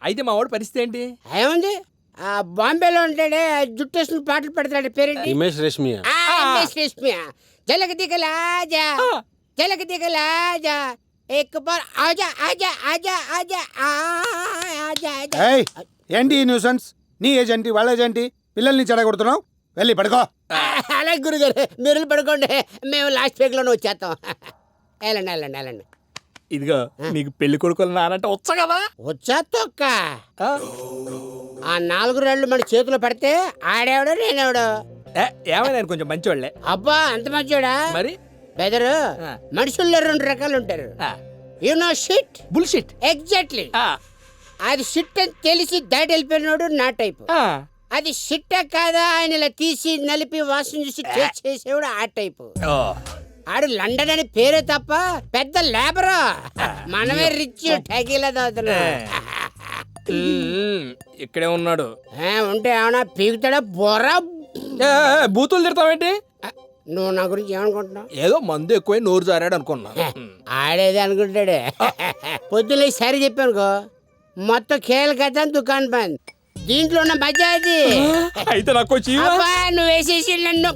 అయితే మా వాడు పరిస్థితి ఏంటి? ఏముంది బాంబేలో ఉంటాడే జుట్టు వేసుకుని పాటలు పెడతాడు పేరేంటి? హిమేష్ రేష్మియా. హిమేష్ రేష్మియా. జలక దిగలాజా జలక దిగలాజా ఎక్ బార్ ఆజా ఆజా ఆజా ఆజా ఆజా ఆజా. ఏయ్, ఏంటి ఈ న్యూసెన్స్? నీ ఏజ్ ఏంటి, వాళ్ళ ఏజ్ ఏంటి? పిల్లల్ని చెడగొడుతున్నావు. వెళ్ళి పడుకో. అలాగే గురుగారు, మీరు పడుకోండి, మేము లాస్ట్ వీక్లోనే వచ్చేస్తాం. వెళ్ళండి వెళ్ళండి వెళ్ళండి. ఇదిగో నీకు పెళ్లి కొడుకులు నానంటే వచ్చా కదా. వచ్చా తొక్క ఆ 4 రాళ్ళు మన చేతిలో పడితే ఆడేవాడు నేనేవాడు. ఏమైనా ఆయన కొంచెం మంచివాళ్లే. అబ్బా అంత మంచోడా? మరి బెదరు మనుషుల్లో 2 రకాలు ఉంటారు. You know shit, bullshit. Exactly. అది షిట్ అని తెలిసి దాటి వెళ్ళిపోయినాడు నా టైపు. అది షిట్ట కాదా ఆయన ఇలా తీసి నలిపి వాసన చూసి చేసేవాడు ఆ టైపు. ఆడు లండన్ అని పేరే తప్ప పెద్ద లేబరు. మనమే రిచ్ టకీలా తాగుతున్నా. ఇక్కడే ఉన్నాడు. ఉంటే ఏమన్నా పీకుతాడా బొర్రా? బూతులు తిడతావేంటి? నువ్వు నా గురించి ఏమనుకుంటున్నావు? ఏదో మందు ఎక్కువ నోరు జారాడు అనుకున్నా. ఆడేది అనుకుంటాడే. పొద్దులే సరి చెప్పానుకో మొత్తం ఖేల్ కథ దుకాన్ బంద్. దీంట్లో ఉన్న మజా అది. అయితే నాకు నువ్వు వేసేసి నన్ను